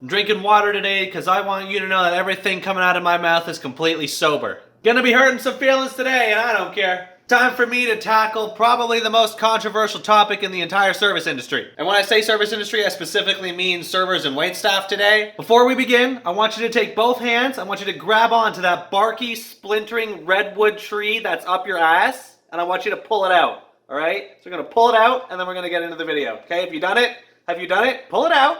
I'm drinking water today because I want you to know that everything coming out of my mouth is completely sober. Gonna be hurting some feelings today, and I don't care. Time for me to tackle probably the most controversial topic in the entire service industry. And when I say service industry, I specifically mean servers and waitstaff today. Before we begin, I want you to take both hands. I want you to grab onto that barky, splintering redwood tree that's up your ass, and I want you to pull it out. All right? So we're gonna pull it out, and then we're gonna get into the video. Okay? Have you done it? Have you done it? Pull it out.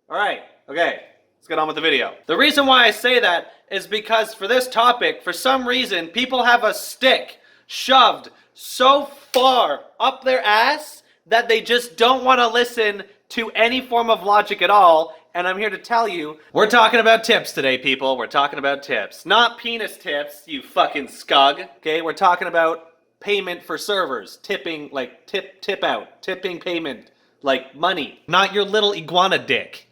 All right. Okay. Let's get on with the video. The reason why I say that is because for this topic, for some reason, people have a stick shoved so far up their ass that they just don't want to listen to any form of logic at all. And I'm here to tell you, we're talking about tips today, people. We're talking about tips. Not penis tips, you fucking scug. Okay, we're talking about payment for servers. Tipping, like tip out. Tipping payment, like money. Not your little iguana dick.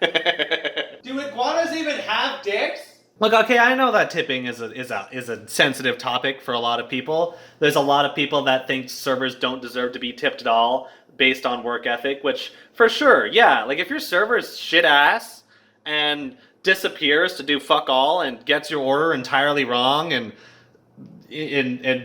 Do iguanas even have dicks? Look, okay, I know that tipping is a sensitive topic for a lot of people. There's a lot of people that think servers don't deserve to be tipped at all based on work ethic, which for sure, yeah, like if your server's shit ass and disappears to do fuck all and gets your order entirely wrong and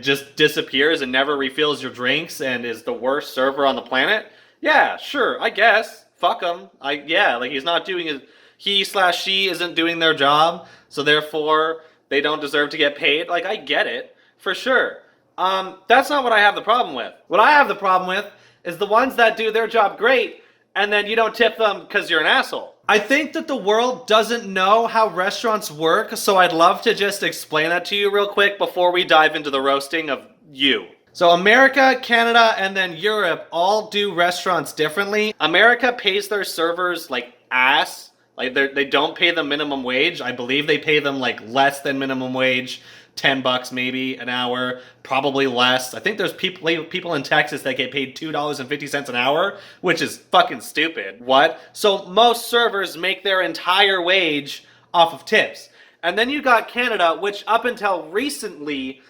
just disappears and never refills your drinks and is the worst server on the planet, yeah, sure, I guess. Fuck him. Like he's not doing his, he/she isn't doing their job, so therefore they don't deserve to get paid. Like, I get it, for sure. That's not what I have the problem with. What I have the problem with is the ones that do their job great, and then you don't tip them because you're an asshole. I think that the world doesn't know how restaurants work, so I'd love to just explain that to you real quick before we dive into the roasting of you. So America, Canada, and then Europe all do restaurants differently. America pays their servers like ass. Like they don't pay them minimum wage. I believe they pay them like less than minimum wage, $10 maybe an hour, probably less. I think there's people in Texas that get paid $2.50 an hour, which is fucking stupid. What? So most servers make their entire wage off of tips. And then you got Canada, which up until recently,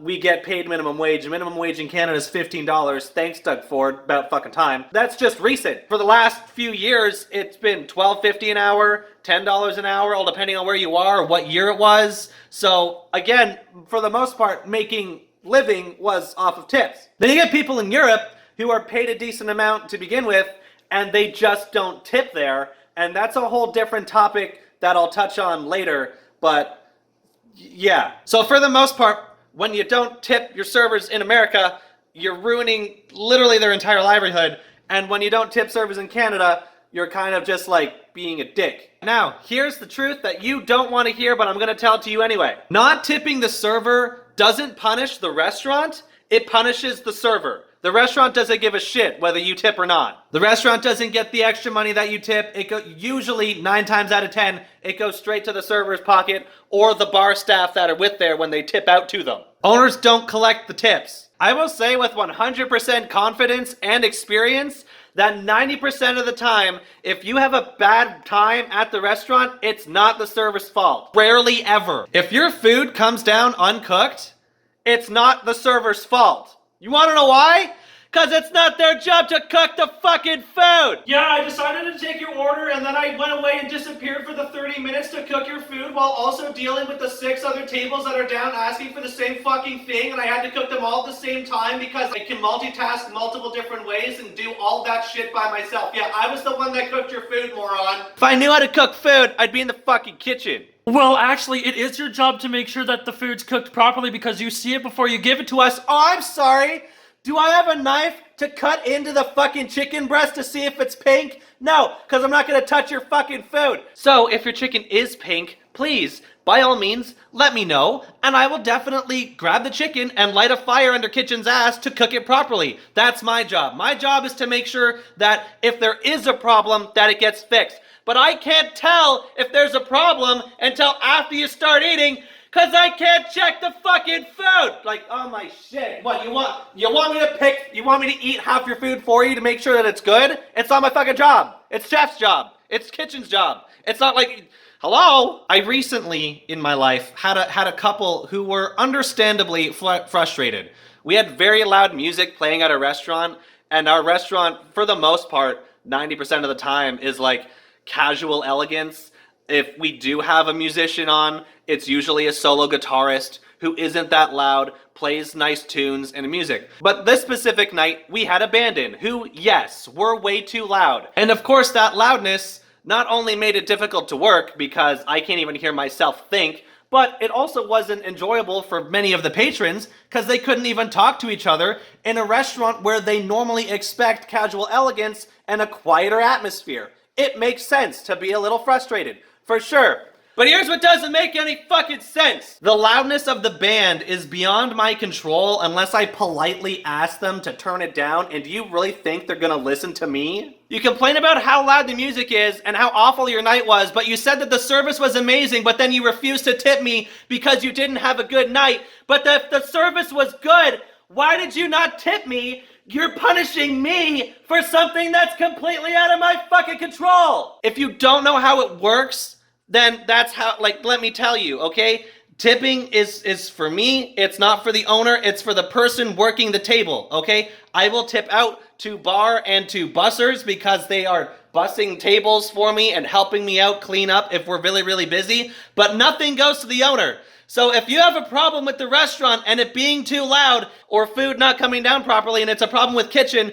we get paid minimum wage. Minimum wage in Canada is $15. Thanks, Doug Ford. About fucking time. That's just recent. For the last few years, it's been $12.50 an hour, $10 an hour, all depending on where you are or what year it was. So again, for the most part, making living was off of tips. Then you get people in Europe who are paid a decent amount to begin with, and they just don't tip there. And that's a whole different topic that I'll touch on later. But yeah. So for the most part, when you don't tip your servers in America, you're ruining literally their entire livelihood. And when you don't tip servers in Canada, you're kind of just like being a dick. Now, here's the truth that you don't want to hear, but I'm going to tell it to you anyway. Not tipping the server doesn't punish the restaurant, it punishes the server. The restaurant doesn't give a shit whether you tip or not. The restaurant doesn't get the extra money that you tip. Usually 9 times out of 10, it goes straight to the server's pocket or the bar staff that are with there when they tip out to them. Owners don't collect the tips. I will say with 100% confidence and experience that 90% of the time, if you have a bad time at the restaurant, it's not the server's fault. Rarely ever. If your food comes down uncooked, it's not the server's fault. You want to know why? Because it's not their job to cook the fucking food. Yeah, I decided to take your order and then I went away and disappeared for the 30 minutes to cook your food while also dealing with the 6 other tables that are down asking for the same fucking thing, and I had to cook them all at the same time because I can multitask multiple different ways and do all that shit by myself. Yeah, I was the one that cooked your food, moron. If I knew how to cook food, I'd be in the fucking kitchen. Well, actually, it is your job to make sure that the food's cooked properly because you see it before you give it to us. Oh, I'm sorry. Do I have a knife to cut into the fucking chicken breast to see if it's pink? No, because I'm not going to touch your fucking food. So if your chicken is pink, please, by all means, let me know, and I will definitely grab the chicken and light a fire under Kitchen's ass to cook it properly. That's my job. My job is to make sure that if there is a problem, that it gets fixed. But I can't tell if there's a problem until after you start eating, because I can't check the fucking food. Like, oh my shit. What, you want me to eat half your food for you to make sure that it's good? It's not my fucking job. It's chef's job. It's kitchen's job. It's not like, hello? I recently, in my life, had a couple who were understandably frustrated. We had very loud music playing at a restaurant, and our restaurant, for the most part, 90% of the time, is like casual elegance. If we do have a musician on, it's usually a solo guitarist who isn't that loud, plays nice tunes and music. But this specific night, we had a band in who, yes, were way too loud. And of course, that loudness not only made it difficult to work because I can't even hear myself think, but it also wasn't enjoyable for many of the patrons because they couldn't even talk to each other in a restaurant where they normally expect casual elegance and a quieter atmosphere. It makes sense to be a little frustrated, for sure. But here's what doesn't make any fucking sense. The loudness of the band is beyond my control unless I politely ask them to turn it down, and do you really think they're gonna listen to me? You complain about how loud the music is and how awful your night was, but you said that the service was amazing, but then you refused to tip me because you didn't have a good night. But the service was good. Why did you not tip me? You're punishing me for something that's completely out of my fucking control. If you don't know how it works, then that's how, like, let me tell you, okay? Tipping is for me, it's not for the owner, it's for the person working the table, okay? I will tip out to bar and to bussers because they are bussing tables for me and helping me out clean up if we're really, really busy, but nothing goes to the owner. So if you have a problem with the restaurant and it being too loud or food not coming down properly and it's a problem with kitchen,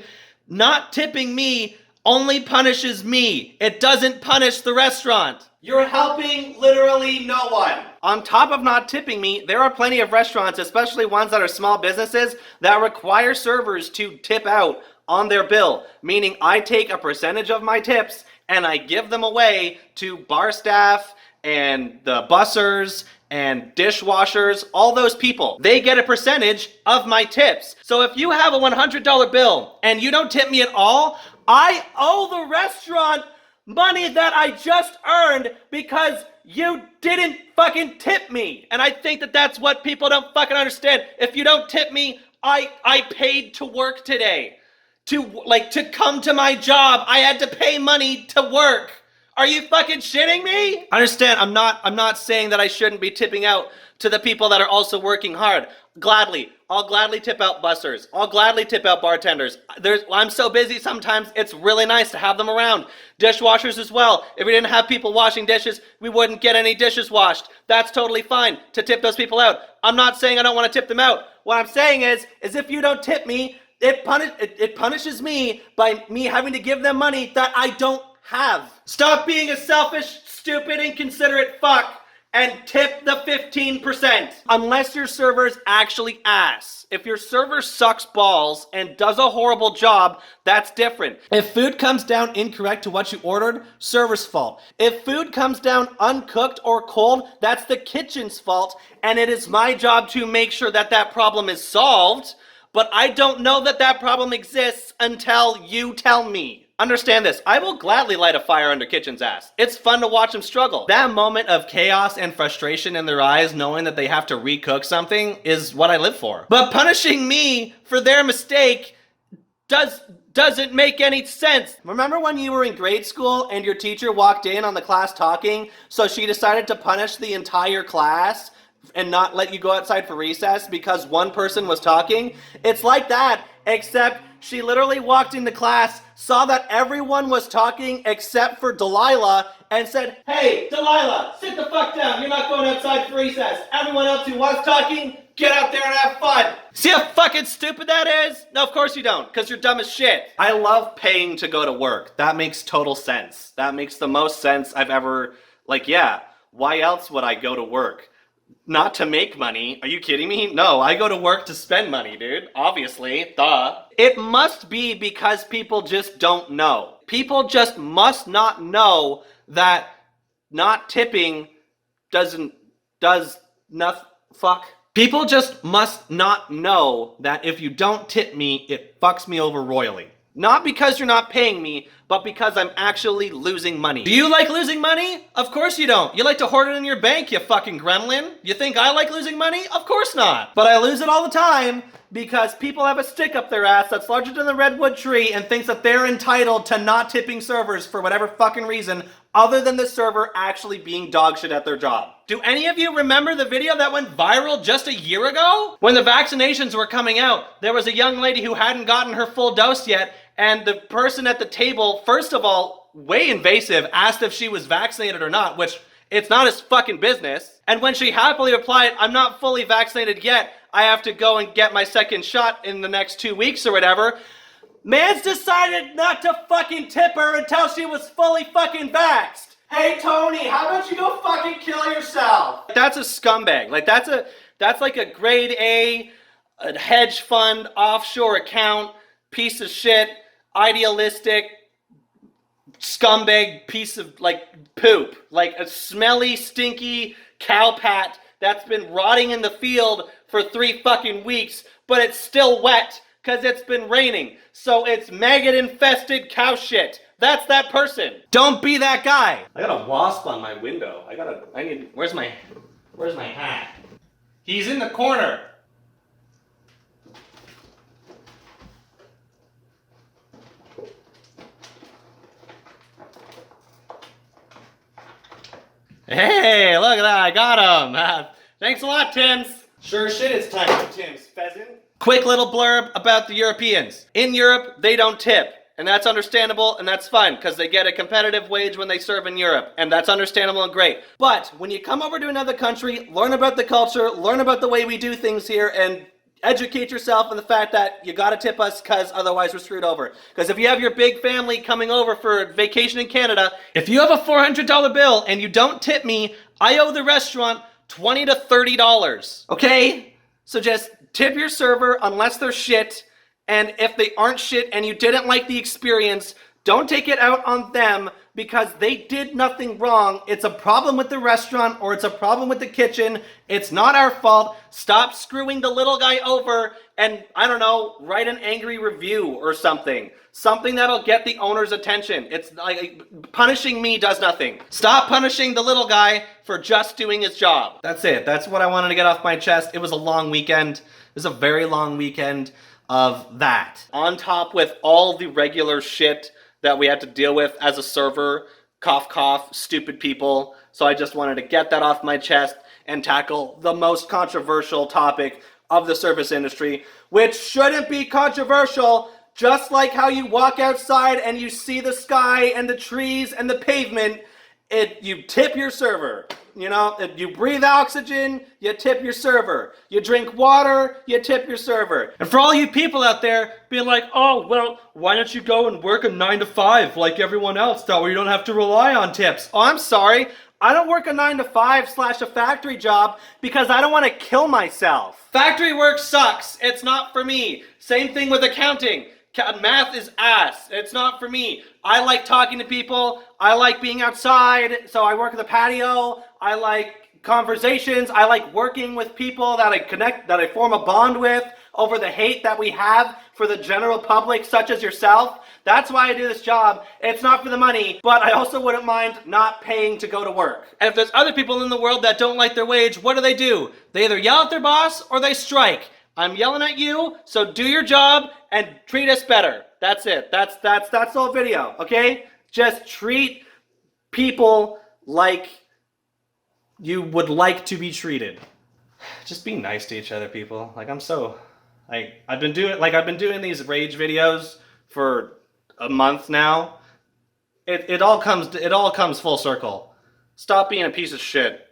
not tipping me only punishes me. It doesn't punish the restaurant. You're helping literally no one. On top of not tipping me, there are plenty of restaurants, especially ones that are small businesses, that require servers to tip out on their bill, meaning I take a percentage of my tips and I give them away to bar staff and the bussers and dishwashers, all those people. They get a percentage of my tips. So if you have a $100 bill and you don't tip me at all, I owe the restaurant money that I just earned because you didn't fucking tip me. And I think that that's what people don't fucking understand. If you don't tip me, I paid to work today. To come to my job, I had to pay money to work. Are you fucking shitting me? Understand, I'm not saying that I shouldn't be tipping out to the people that are also working hard. I'll gladly tip out bussers. I'll gladly tip out bartenders. I'm so busy sometimes, it's really nice to have them around. Dishwashers as well. If we didn't have people washing dishes, we wouldn't get any dishes washed. That's totally fine to tip those people out. I'm not saying I don't want to tip them out. What I'm saying is if you don't tip me, it punishes me by me having to give them money that I don't have. Stop being a selfish, stupid, inconsiderate fuck and tip the 15%. Unless your server's actually ass. If your server sucks balls and does a horrible job, that's different. If food comes down incorrect to what you ordered, server's fault. If food comes down uncooked or cold, that's the kitchen's fault, and it is my job to make sure that that problem is solved, but I don't know that that problem exists until you tell me. Understand this, I will gladly light a fire under Kitchen's ass. It's fun to watch them struggle. That moment of chaos and frustration in their eyes, knowing that they have to recook something, is what I live for. But punishing me for their mistake doesn't make any sense. Remember when you were in grade school and your teacher walked in on the class talking, so she decided to punish the entire class and not let you go outside for recess because one person was talking? It's like that, except she literally walked into class, saw that everyone was talking except for Delilah, and said, "Hey, Delilah, sit the fuck down. You're not going outside for recess. Everyone else who was talking, get out there and have fun." See how fucking stupid that is? No, of course you don't, because you're dumb as shit. I love paying to go to work. That makes total sense. That makes the most sense I've ever, why else would I go to work? Not to make money. Are you kidding me? No, I go to work to spend money, dude. Obviously, duh. It must be because people just don't know. People just must not know that not tipping does nothing. Fuck. People just must not know that if you don't tip me, it fucks me over royally. Not because you're not paying me, but because I'm actually losing money. Do you like losing money? Of course you don't. You like to hoard it in your bank, you fucking gremlin. You think I like losing money? Of course not. But I lose it all the time because people have a stick up their ass that's larger than the redwood tree and thinks that they're entitled to not tipping servers for whatever fucking reason other than the server actually being dog shit at their job. Do any of you remember the video that went viral just a year ago? When the vaccinations were coming out, there was a young lady who hadn't gotten her full dose yet, and the person at the table, first of all, way invasive, asked if she was vaccinated or not, which it's not his fucking business. And when she happily replied, I'm not fully vaccinated yet, I have to go and get my second shot in the next 2 weeks or whatever, man's decided not to fucking tip her until she was fully fucking vaxxed. Hey Tony, how about you go fucking kill yourself? That's a scumbag. Like that's like a grade A hedge fund offshore account piece of shit, idealistic scumbag piece of like poop, like a smelly, stinky cow pat that's been rotting in the field for 3 fucking weeks, but it's still wet because it's been raining. So it's maggot infested cow shit. That's that person. Don't be that guy. I got a wasp on my window. Where's my hat? He's in the corner. Hey, look at that, I got him. Thanks a lot, Tim's. Sure shit, it's time for Tim's pheasant. Quick little blurb about the Europeans. In Europe, they don't tip. And that's understandable, and that's fine, because they get a competitive wage when they serve in Europe. And that's understandable and great. But when you come over to another country, learn about the culture, learn about the way we do things here, and educate yourself on the fact that you gotta tip us, because otherwise we're screwed over. Because if you have your big family coming over for vacation in Canada, if you have a $400 bill and you don't tip me, I owe the restaurant $20 to $30. Okay? So just tip your server unless they're shit. And if they aren't shit and you didn't like the experience, don't take it out on them because they did nothing wrong. It's a problem with the restaurant or it's a problem with the kitchen. It's not our fault. Stop screwing the little guy over and, I don't know, write an angry review or something. Something that'll get the owner's attention. It's like punishing me does nothing. Stop punishing the little guy for just doing his job. That's it. That's what I wanted to get off my chest. It was a long weekend. It was a very long weekend of that. On top with all the regular shit that we had to deal with as a server, cough cough, stupid people. So I just wanted to get that off my chest and tackle the most controversial topic of the service industry, which shouldn't be controversial, just like how you walk outside and you see the sky and the trees and the pavement, you tip your server. You know, you breathe oxygen, you tip your server. You drink water, you tip your server. And for all you people out there being like, oh, well, why don't you go and work a 9 to 5 like everyone else, that way you don't have to rely on tips? Oh, I'm sorry. I don't work a 9 to 5 / a factory job because I don't want to kill myself. Factory work sucks. It's not for me. Same thing with accounting. Math is ass. It's not for me. I like talking to people. I like being outside, so I work at the patio. I like conversations. I like working with people that I form a bond with over the hate that we have for the general public, such as yourself. That's why I do this job. It's not for the money, but I also wouldn't mind not paying to go to work. And if there's other people in the world that don't like their wage, what do? They either yell at their boss or they strike. I'm yelling at you, so do your job and treat us better. That's it. That's the whole video, okay? Just treat people like you would like to be treated. Just be nice to each other, people. Like I've been doing these rage videos for a month now. It all comes full circle. Stop being a piece of shit.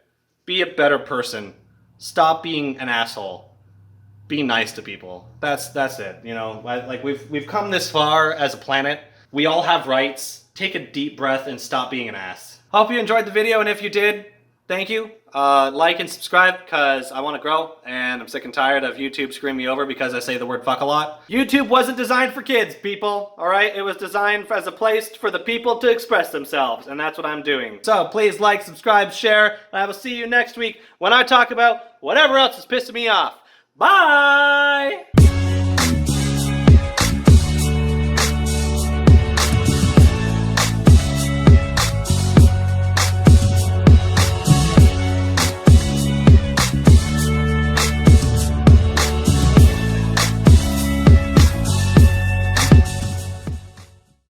Be a better person. Stop being an asshole. Be nice to people. That's it. You know, like we've come this far as a planet. We all have rights. Take a deep breath and stop being an ass. Hope you enjoyed the video, and if you did, thank you. Like and subscribe because I want to grow, and I'm sick and tired of YouTube screwing me over because I say the word fuck a lot. YouTube wasn't designed for kids, people. All right, it was designed as a place for the people to express themselves, and that's what I'm doing. So please like, subscribe, share, and I will see you next week when I talk about whatever else is pissing me off. Bye!